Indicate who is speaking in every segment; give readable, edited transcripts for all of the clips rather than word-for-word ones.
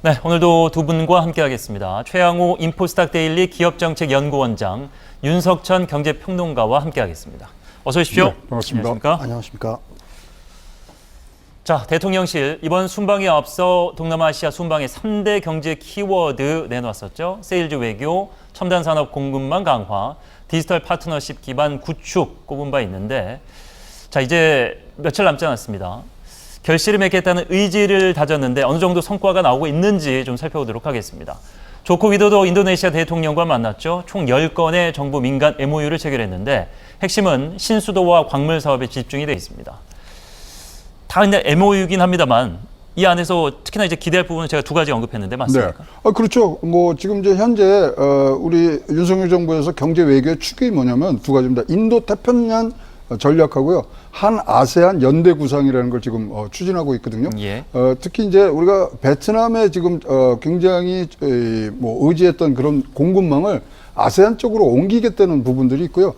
Speaker 1: 네, 오늘도 두 분과 함께하겠습니다. 최양호 인포스탁 데일리 기업정책연구원장, 윤석천 경제평론가와 함께하겠습니다. 어서 오십시오.
Speaker 2: 네, 반갑습니다.
Speaker 3: 안녕하십니까.
Speaker 1: 자, 대통령실 이번 순방에 앞서 동남아시아 순방의 3대 경제 키워드 내놓았었죠. 세일즈 외교, 첨단 산업 공급망 강화, 디지털 파트너십 기반 구축 꼽은 바 있는데, 자, 이제 며칠 남지 않았습니다. 결실을 맺겠다는 의지를 다졌는데 어느 정도 성과가 나오고 있는지 좀 살펴보도록 하겠습니다. 조코 위도도 인도네시아 대통령과 만났죠. 총 10건의 정부 민간 MOU를 체결했는데 핵심은 신수도와 광물 사업에 집중이 되어 있습니다. 다 근데 MOU이긴 합니다만 이 안에서 특히나 이제 기대할 부분은 제가 두 가지 언급했는데 맞습니까?
Speaker 2: 네. 그렇죠. 지금 이제 현재 우리 윤석열 정부에서 경제 외교의 축이 뭐냐면 두 가지입니다. 인도 태평양 전략하고요. 한 아세안 연대 구상이라는 걸 지금 추진하고 있거든요.
Speaker 1: 예.
Speaker 2: 특히 이제 우리가 베트남에 지금 굉장히 의지했던 그런 공급망을 아세안 쪽으로 옮기겠다는 부분들이 있고요.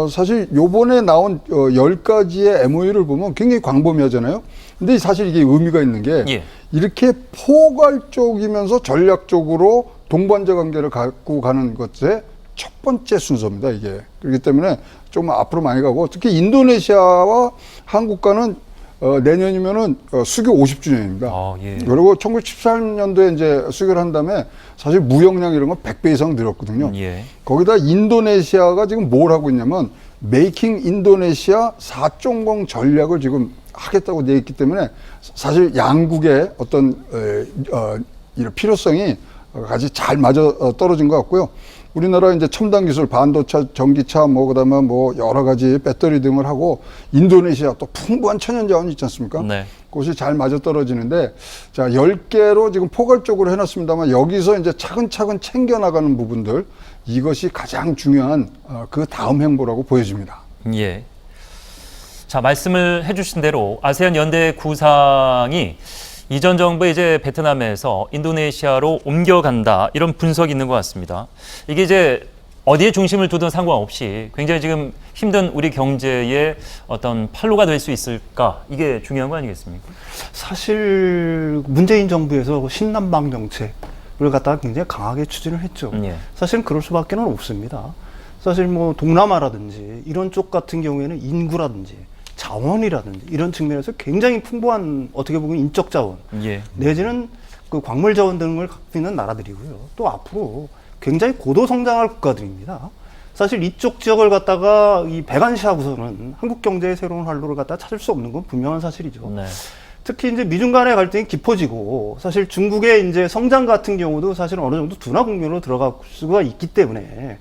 Speaker 2: 사실 요번에 나온 10가지의 MOU를 보면 굉장히 광범위하잖아요. 근데 사실 이게 의미가 있는 게
Speaker 1: 예.
Speaker 2: 이렇게 포괄적이면서 전략적으로 동반자 관계를 갖고 가는 것에 첫 번째 순서입니다, 이게. 그렇기 때문에 좀 앞으로 많이 가고, 특히 인도네시아와 한국과는 내년이면은 수교 50주년입니다.
Speaker 1: 예.
Speaker 2: 그리고 1913년도에 이제 수교를 한 다음에 사실 무역량 이런 건 100배 이상 늘었거든요.
Speaker 1: 예.
Speaker 2: 거기다 인도네시아가 지금 뭘 하고 있냐면 메이킹 인도네시아 4.0 전략을 지금 하겠다고 돼 있기 때문에 사실 양국의 어떤 이런 필요성이 같이 잘 맞아 떨어진 것 같고요. 우리나라 이제 첨단 기술, 반도체, 전기차, 그다음에 여러 가지 배터리 등을 하고 인도네시아 또 풍부한 천연 자원이 있지 않습니까?
Speaker 1: 네.
Speaker 2: 그것이 잘 맞아 떨어지는데, 자, 10개로 지금 포괄적으로 해놨습니다만 여기서 이제 차근차근 챙겨나가는 부분들, 이것이 가장 중요한 그 다음 행보라고 보여집니다.
Speaker 1: 예. 자, 말씀을 해주신 대로 아세안 연대 구상이 이전 정부 이제 베트남에서 인도네시아로 옮겨간다 이런 분석이 있는 것 같습니다. 이게 이제 어디에 중심을 두든 상관없이 굉장히 지금 힘든 우리 경제의 어떤 판로가 될 수 있을까, 이게 중요한 거 아니겠습니까?
Speaker 3: 사실 문재인 정부에서 신남방 정책을 갖다가 굉장히 강하게 추진을 했죠.
Speaker 1: 예.
Speaker 3: 사실 그럴 수밖에 없습니다. 사실 동남아라든지 이런 쪽 같은 경우에는 인구라든지 자원이라든지 이런 측면에서 굉장히 풍부한, 어떻게 보면 인적 자원,
Speaker 1: 예.
Speaker 3: 내지는 그 광물 자원 등을 갖고 있는 나라들이고요. 또 앞으로 굉장히 고도 성장할 국가들입니다. 사실 이쪽 지역을 갖다가 이 배관시하고서는 한국 경제의 새로운 활로를 갖다 찾을 수 없는 건 분명한 사실이죠.
Speaker 1: 네.
Speaker 3: 특히 이제 미중 간의 갈등이 깊어지고, 사실 중국의 이제 성장 같은 경우도 사실 어느 정도 둔화 국면으로 들어갈 수가 있기 때문에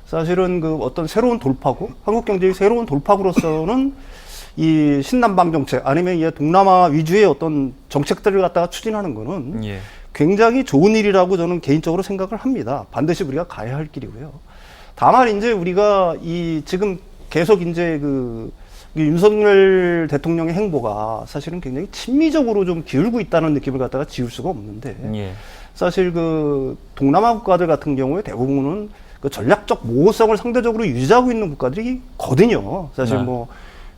Speaker 3: 사실은 그 어떤 새로운 돌파구, 한국 경제의 새로운 돌파구로서는 이 신남방 정책 아니면 이 동남아 위주의 어떤 정책들을 갖다가 추진하는 거는
Speaker 1: 예.
Speaker 3: 굉장히 좋은 일이라고 저는 개인적으로 생각을 합니다. 반드시 우리가 가야 할 길이고요. 다만 이제 우리가 이 지금 계속 이제 그 윤석열 대통령의 행보가 사실은 굉장히 친미적으로 좀 기울고 있다는 느낌을 갖다가 지울 수가 없는데,
Speaker 1: 예.
Speaker 3: 사실 그 동남아 국가들 같은 경우에 대부분은 그 전략적 모호성을 상대적으로 유지하고 있는 국가들이거든요. 사실
Speaker 1: 네.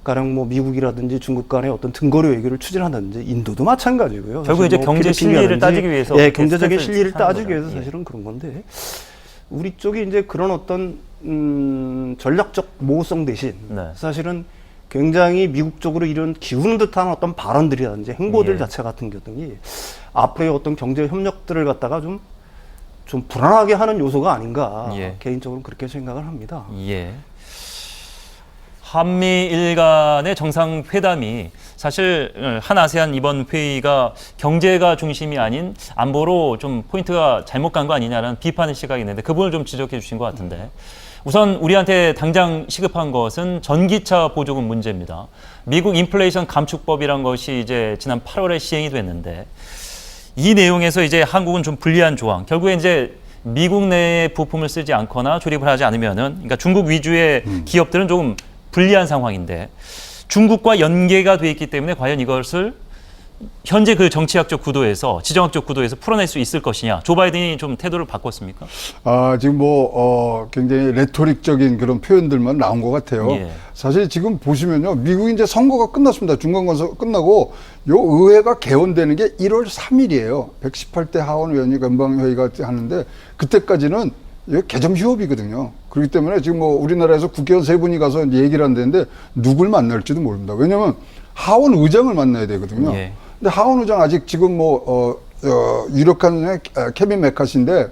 Speaker 3: 가령 미국이라든지 중국 간의 어떤 등거리 외교를 추진한다든지 인도도 마찬가지고요.
Speaker 1: 결국 이제 경제 실리를 따지기 위해서,
Speaker 3: 예, 경제적인 실리를
Speaker 1: 하는
Speaker 3: 따지기
Speaker 1: 거죠.
Speaker 3: 위해서 사실은 그런 건데, 우리 쪽이 이제 그런 어떤 전략적 모호성 대신
Speaker 1: 네.
Speaker 3: 사실은 굉장히 미국 쪽으로 이런 기우는 듯한 어떤 발언들이라든지 행보들
Speaker 1: 예.
Speaker 3: 자체 같은 경우이 앞으로의 어떤 경제 협력들을 갖다가 좀 불안하게 하는 요소가 아닌가,
Speaker 1: 예.
Speaker 3: 개인적으로 그렇게 생각을 합니다.
Speaker 1: 예. 한미일 간의 정상회담이 사실 한 아세안 이번 회의가 경제가 중심이 아닌 안보로 좀 포인트가 잘못 간 거 아니냐라는 비판의 시각이 있는데 그 부분을 좀 지적해 주신 것 같은데, 우선 우리한테 당장 시급한 것은 전기차 보조금 문제입니다. 미국 인플레이션 감축법이란 것이 이제 지난 8월에 시행이 됐는데, 이 내용에서 이제 한국은 좀 불리한 조항, 결국에 이제 미국 내에 부품을 쓰지 않거나 조립을 하지 않으면은, 그러니까 중국 위주의 기업들은 조금 불리한 상황인데, 중국과 연계가 돼 있기 때문에 과연 이것을 현재 그 정치학적 구도에서 지정학적 구도에서 풀어낼 수 있을 것이냐. 조 바이든이 좀 태도를 바꿨습니까?
Speaker 2: 지금 굉장히 레토릭적인 그런 표현들만 나온 것 같아요.
Speaker 1: 예.
Speaker 2: 사실 지금 보시면요, 미국이 이제 선거가 끝났습니다. 중간선거 끝나고 요 의회가 개원되는 게 1월 3일이에요. 118대 하원 의원이 연방회의가 하는데 그때까지는 개정 휴업이거든요. 그렇기 때문에 지금 우리나라에서 국회의원 3분이 가서 얘기를 한다는데 누굴 만날지도 모릅니다. 왜냐하면 하원 의장을 만나야 되거든요.
Speaker 1: 예.
Speaker 2: 근데 하원 의장 아직 지금 유력한 케빈 메카시인데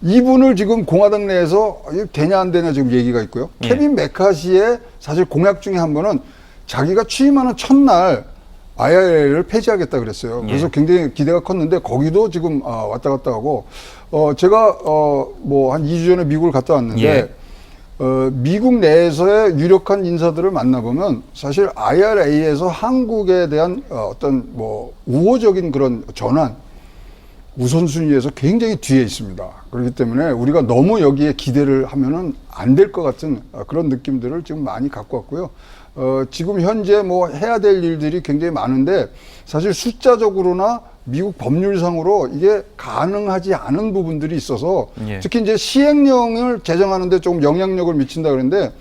Speaker 2: 이분을 지금 공화당 내에서 되냐 안 되냐 지금 얘기가 있고요.
Speaker 1: 예.
Speaker 2: 케빈 메카시의 사실 공약 중에 한 번은 자기가 취임하는 첫날 IRA를 폐지하겠다 그랬어요. 그래서
Speaker 1: 예.
Speaker 2: 굉장히 기대가 컸는데 거기도 지금 왔다 갔다 하고 제가 한 2주 전에 미국을 갔다 왔는데
Speaker 1: 예.
Speaker 2: 미국 내에서의 유력한 인사들을 만나보면 사실 IRA에서 한국에 대한 어떤 우호적인 그런 전환 우선순위에서 굉장히 뒤에 있습니다. 그렇기 때문에 우리가 너무 여기에 기대를 하면은 안 될 것 같은 그런 느낌들을 지금 많이 갖고 왔고요. 지금 현재 해야 될 일들이 굉장히 많은데 사실 숫자적으로나 미국 법률상으로 이게 가능하지 않은 부분들이 있어서
Speaker 1: 예.
Speaker 2: 특히 이제 시행령을 제정하는데 조금 영향력을 미친다 그러는데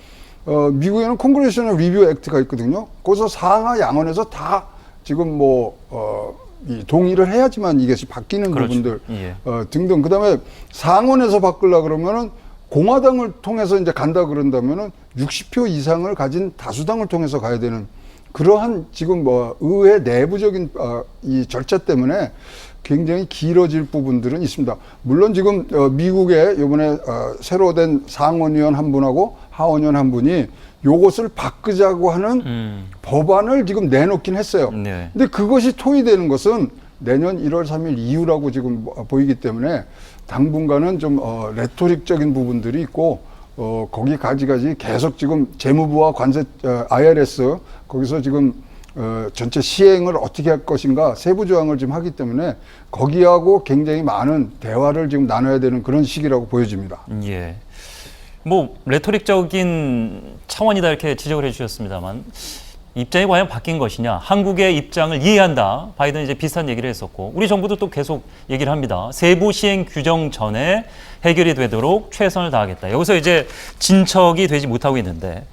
Speaker 2: 미국에는 콩그레셔널 리뷰 액트가 있거든요. 거기서 상하 양원에서 다 지금 이 동의를 해야지만 이것이 바뀌는
Speaker 1: 그렇죠.
Speaker 2: 부분들
Speaker 1: 예.
Speaker 2: 등등. 그다음에 상원에서 바꾸려 그러면은 공화당을 통해서 이제 간다 그런다면은 60표 이상을 가진 다수당을 통해서 가야 되는 그러한 지금 의회 내부적인 이 절차 때문에 굉장히 길어질 부분들은 있습니다. 물론 지금 미국에 이번에 새로 된 상원의원 한 분하고 하원의원 한 분이 요것을 바꾸자고 하는 법안을 지금 내놓긴 했어요.
Speaker 1: 네.
Speaker 2: 근데 그것이 토의되는 것은 내년 1월 3일 이후라고 지금 보이기 때문에 당분간은 좀 레토릭적인 부분들이 있고 거기 가지가지 계속 지금 재무부와 관세 IRS 거기서 지금 전체 시행을 어떻게 할 것인가 세부 조항을 지금 하기 때문에 거기하고 굉장히 많은 대화를 지금 나눠야 되는 그런 시기라고 보여집니다.
Speaker 1: 예. 레토릭적인 차원이다 이렇게 지적을 해주셨습니다만 입장이 과연 바뀐 것이냐, 한국의 입장을 이해한다. 바이든 이제 비슷한 얘기를 했었고 우리 정부도 또 계속 얘기를 합니다. 세부 시행 규정 전에 해결이 되도록 최선을 다하겠다. 여기서 이제 진척이 되지 못하고 있는데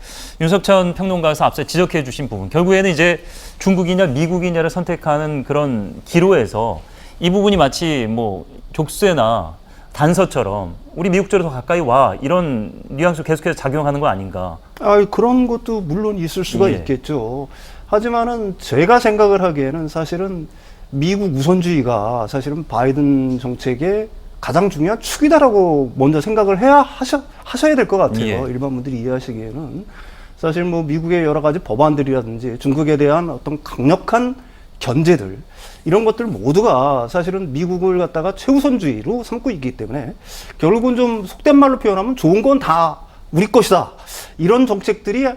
Speaker 1: 윤석천 평론가에서 앞서 지적해 주신 부분 결국에는 이제 중국이냐 미국이냐를 선택하는 그런 기로에서 이 부분이 마치 족쇄나 단서처럼 우리 미국 쪽으로 더 가까이 와 이런 뉘앙스로 계속해서 작용하는 거 아닌가.
Speaker 3: 그런 것도 물론 있을 수가
Speaker 1: 예.
Speaker 3: 있겠죠. 하지만은 제가 생각을 하기에는 사실은 미국 우선주의가 사실은 바이든 정책의 가장 중요한 축이다라고 먼저 생각을 하셔야 될 것 같아요.
Speaker 1: 예.
Speaker 3: 일반 분들이 이해하시기에는 사실 미국의 여러 가지 법안들이라든지 중국에 대한 어떤 강력한 견제들 이런 것들 모두가 사실은 미국을 갖다가 최우선주의로 삼고 있기 때문에 결국은 좀 속된 말로 표현하면 좋은 건 다 우리 것이다. 이런 정책들이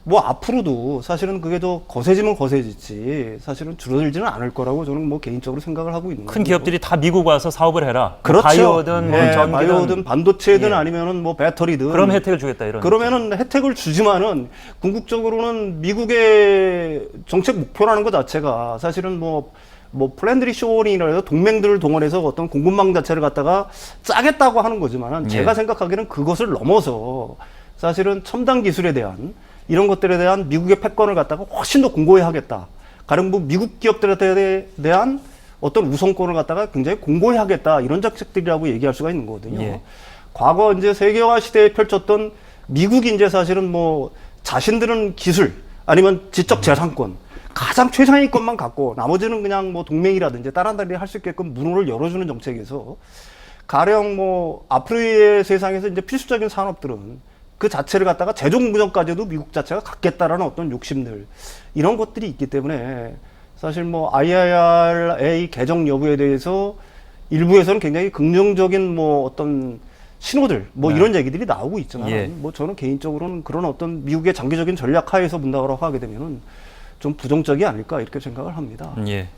Speaker 3: 앞으로도 사실은 그게 더 거세지면 거세지지 사실은 줄어들지는 않을 거라고 저는 개인적으로 생각을 하고 있는 거예요.
Speaker 1: 큰 기업들이 다 미국 와서 사업을 해라.
Speaker 3: 그렇죠.
Speaker 1: 바이오든 전기든
Speaker 3: 바이오든 반도체든
Speaker 1: 예.
Speaker 3: 아니면은 배터리든
Speaker 1: 그럼 혜택을 주겠다 이런.
Speaker 3: 그러면은 혜택을 주지만은 궁극적으로는 미국의 정책 목표라는 것 자체가 사실은 플랜드리 쇼링이라서 동맹들을 동원해서 어떤 공급망 자체를 갖다가 짜겠다고 하는 거지만은 제가
Speaker 1: 예.
Speaker 3: 생각하기에는 그것을 넘어서 사실은 첨단 기술에 대한 이런 것들에 대한 미국의 패권을 갖다가 훨씬 더 공고히 하겠다. 가령 미국 기업들에 대한 어떤 우선권을 갖다가 굉장히 공고히 하겠다. 이런 정책들이라고 얘기할 수가 있는 거거든요.
Speaker 1: 예.
Speaker 3: 과거 이제 세계화 시대에 펼쳤던 미국이 이제 사실은 자신들은 기술 아니면 지적 재산권 가장 최상위 것만 갖고 나머지는 그냥 동맹이라든지 따라다리 할 수 있게끔 문호를 열어주는 정책에서 가령 앞으로의 세상에서 이제 필수적인 산업들은 그 자체를 갖다가 재정부전까지도 미국 자체가 갖겠다라는 어떤 욕심들 이런 것들이 있기 때문에 사실 IRA 개정 여부에 대해서 일부에서는 굉장히 긍정적인 어떤 신호들
Speaker 1: 네.
Speaker 3: 이런 얘기들이 나오고 있지만
Speaker 1: 예.
Speaker 3: 저는 개인적으로는 그런 어떤 미국의 장기적인 전략 하에서 본다고 하게 되면은 좀 부정적이 아닐까 이렇게 생각을 합니다.
Speaker 1: 예.